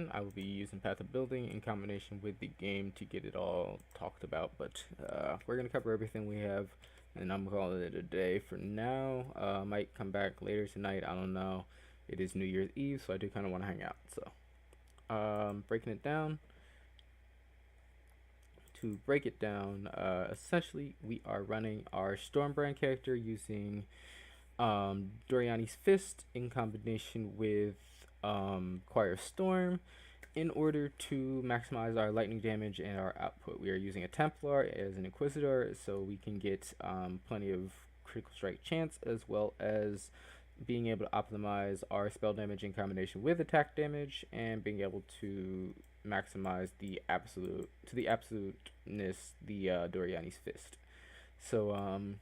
again, I will be using Path of Building in combination with the game to get it all talked about, but we're going to cover everything we have, and I'm calling it a day for now. Might come back later tonight, I don't know. It is New Year's Eve, so I do kind of want to hang out. So, breaking it down. To break it down, essentially, we are running our Stormbrand character using Doriani's Fist in combination with Choir Storm in order to maximize our lightning damage and our output. We are using a Templar as an Inquisitor, so we can get plenty of critical strike chance, as well as being able to optimize our spell damage in combination with attack damage, and being able to maximize the absoluteness the Doriani's Fist. So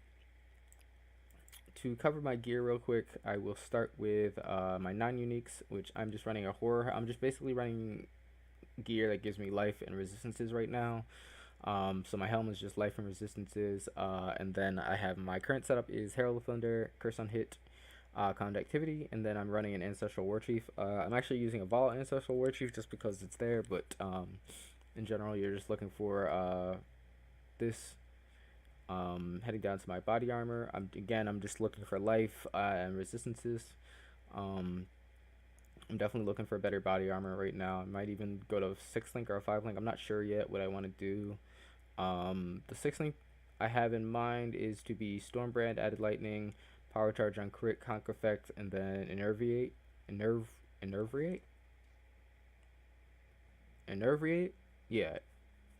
to cover my gear real quick, I will start with my non-uniques, which I'm just running a horror. I'm just basically running gear that gives me life and resistances right now. So my helm is just life and resistances, and then I have my current setup is Herald of Thunder, Curse on Hit, conductivity, and then I'm running an Ancestral Warchief. I'm actually using a Vala Ancestral Warchief just because it's there, but in general, you're just looking for this. Heading down to my body armor. I'm just looking for life and resistances. I'm definitely looking for better body armor right now. I might even go to 6 link or a 5 link. I'm not sure yet what I want to do. The 6 link I have in mind is to be Stormbrand, added lightning, power charge on crit, conk effect, and then enerviate. Yeah,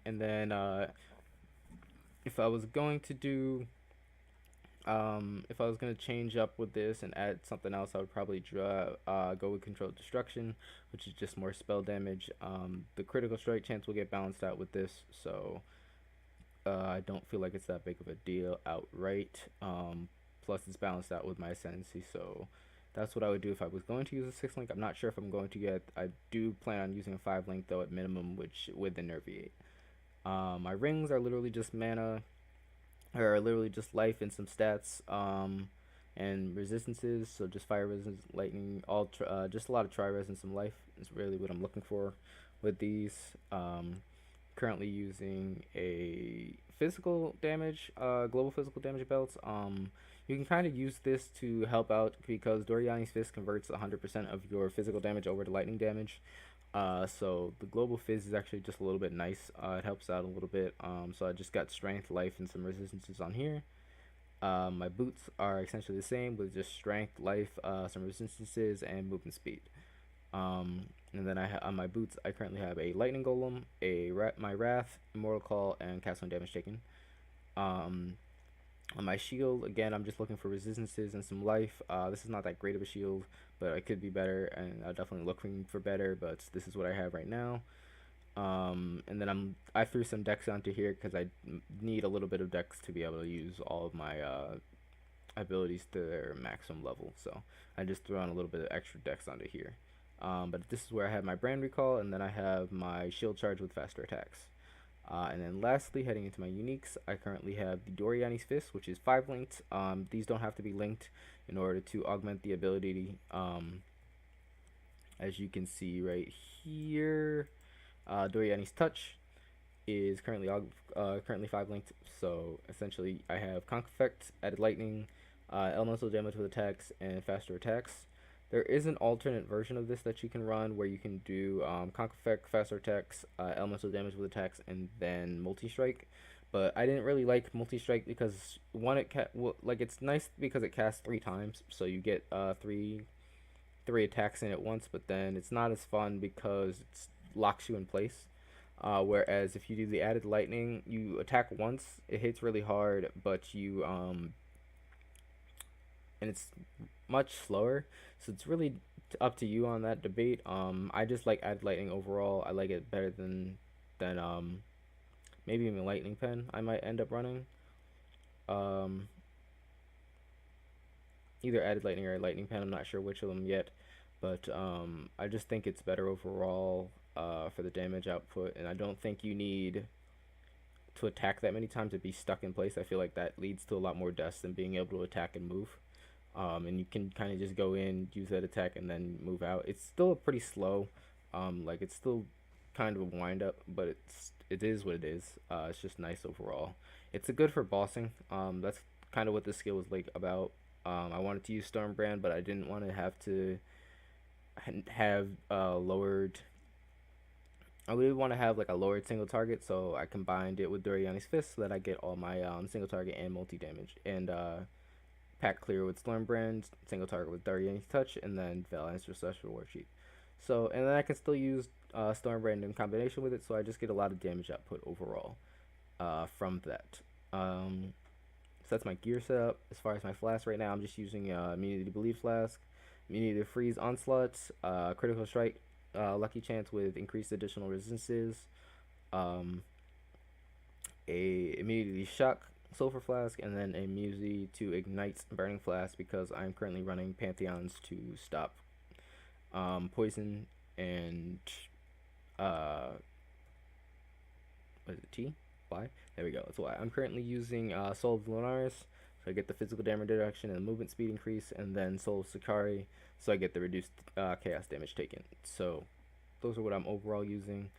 and then if I was going to do if I was going to change up with this and add something else, I would probably go with Controlled Destruction, which is just more spell damage. The critical strike chance will get balanced out with this, so I don't feel like it's that big of a deal outright. Plus it's balanced out with my Ascendancy, so that's what I would do if I was going to use a 6 link. I'm not sure if I'm going to yet. I do plan on using a 5 link though at minimum, which with the Nerviate. My rings are literally just mana, or literally just life and some stats, and resistances. So just fire resistance, lightning, just a lot of tri-res and some life is really what I'm looking for with these. Currently using a physical damage, global physical damage belt. You can kind of use this to help out because Doriani's Fist converts 100% of your physical damage over to lightning damage. So the global fizz is actually just a little bit nice. It helps out a little bit. So I just got strength, life, and some resistances on here. My boots are essentially the same with just strength, life, some resistances, and movement speed. And then on my boots, I currently have a lightning golem, my wrath, immortal call, and cast on damage taken. On my shield, again, I'm just looking for resistances and some life. This is not that great of a shield, but it could be better, and I'm definitely looking for better, but this is what I have right now. And then I threw some dex onto here because I need a little bit of dex to be able to use all of my abilities to their maximum level, so I just threw on a little bit of extra dex onto here. But this is where I have my brand recall, and then I have my shield charge with faster attacks. And then lastly, heading into my uniques, I currently have the Doriani's Fist, which is 5 linked. These don't have to be linked in order to augment the ability. As you can see right here, Doriani's Touch is currently 5 linked. So essentially, I have Conk Effect, added lightning, elemental damage with attacks, and faster attacks. There is an alternate version of this that you can run where you can do Conk Effect, faster attacks, elemental damage with attacks, and then multi-strike. But I didn't really like multi-strike because one, it's nice because it casts 3 times, so you get three attacks in at once. But then it's not as fun because it locks you in place. Whereas if you do the added lightning, you attack once, it hits really hard, but you and it's much slower, so it's really up to you on that debate. I just like added lightning overall. I like it better than maybe even lightning pen I might end up running. Either added lightning or lightning pen, I'm not sure which of them yet, but I just think it's better overall for the damage output, and I don't think you need to attack that many times to be stuck in place. I feel like that leads to a lot more deaths than being able to attack and move. And you can kind of just go in, use that attack, and then move out. It's still pretty slow, Like it's still kind of a wind up, but it is what it is. It's just nice overall. It's a good for bossing. That's kind of what this skill was like about. I wanted to use Stormbrand, but I didn't want to have to have lowered. I really want to have like a lowered single target, so I combined it with Doriani's Fist so that I get all my single target and multi damage. And pack clear with Stormbrand, single target with Doriani's Touch, and then Valiant's Recession War Sheet. So, and then I can still use Stormbrand in combination with it, so I just get a lot of damage output overall from that. So that's my gear setup. As far as my flask right now, I'm just using Immunity to Bleed Flask, Immunity to Freeze Onslaughts, Critical Strike, Lucky Chance with increased additional resistances, a Immunity to Shock Sulfur Flask, and then a Immunity to Ignite Burning Flask because I'm currently running Pantheons to stop poison and what is it, T? Y? There we go, that's why. I'm currently using Soul of Lunaris, so I get the physical damage reduction and the movement speed increase, and then Soul of Sakari, so I get the reduced chaos damage taken. So those are what I'm overall using.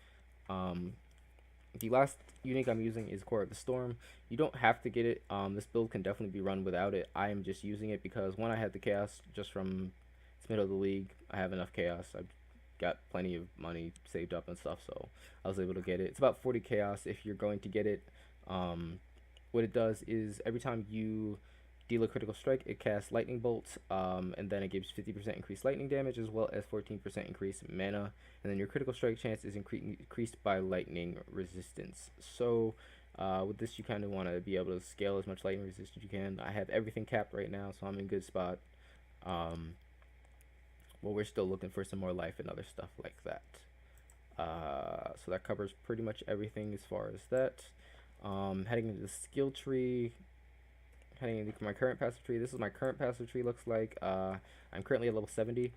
The last unique I'm using is Core of the Storm. You don't have to get it. This build can definitely be run without it. I am just using it because when I had the chaos just from middle of the league, I have enough chaos. I've got plenty of money saved up and stuff, so I was able to get it. It's about 40 chaos if you're going to get it. What it does is every time you deal a critical strike, it casts lightning bolts, and then it gives 50% increased lightning damage as well as 14% increased mana, and then your critical strike chance is increased by lightning resistance. So with this, you kind of want to be able to scale as much lightning resistance as you can. I have everything capped right now, so I'm in a good spot. Well, we're still looking for some more life and other stuff like that. So that covers pretty much everything as far as that. Heading into the skill tree, heading into my current passive tree. This is my current passive tree looks like. I'm currently at level 70,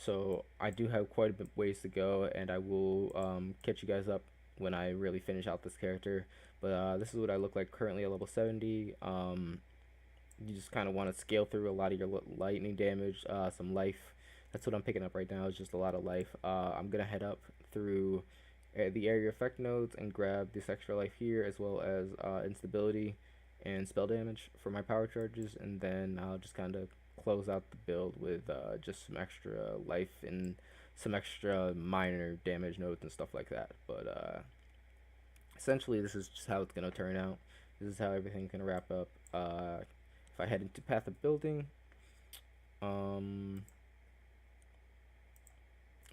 so I do have quite a bit ways to go, and I will catch you guys up when I really finish out this character. But this is what I look like currently at level 70. You just kind of want to scale through a lot of your lightning damage, some life. That's what I'm picking up right now, is just a lot of life. I'm going to head up through the area effect nodes and grab this extra life here, as well as instability and spell damage for my power charges, and then I'll just kind of close out the build with just some extra life and some extra minor damage nodes and stuff like that. But essentially, this is just how it's going to turn out. This is how everything's going to wrap up. If I head into Path of Building,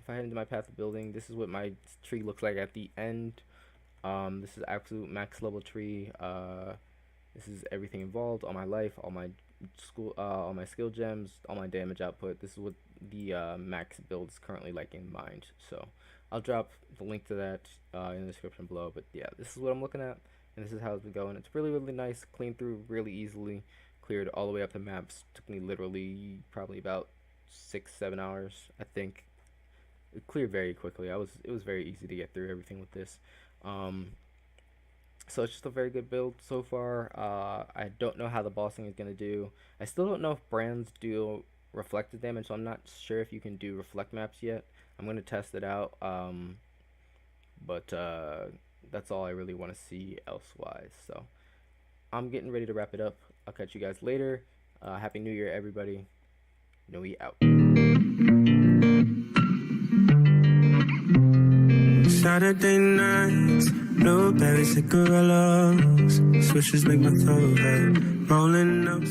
if I head into my Path of Building, this is what my tree looks like at the end. This is absolute max level tree. This is everything involved, all my life, all my skill gems, all my damage output. This is what the max build is currently like in mind. So I'll drop the link to that in the description below. But yeah, this is what I'm looking at, and this is how it's been going. It's really, really nice, cleaned through really easily, cleared all the way up the maps. Took me literally probably about 6-7 hours, I think. It cleared very quickly. It was very easy to get through everything with this. So it's just a very good build so far. I don't know how the bossing is going to do. I still don't know if brands do reflected damage, so I'm not sure if you can do reflect maps yet. I'm going to test it out. But that's all I really want to see elsewise. So I'm getting ready to wrap it up. I'll catch you guys later. Happy New Year, everybody. Nuie out. Saturday nights, blueberry cigarillos, swishes make my throat hurt, rolling up.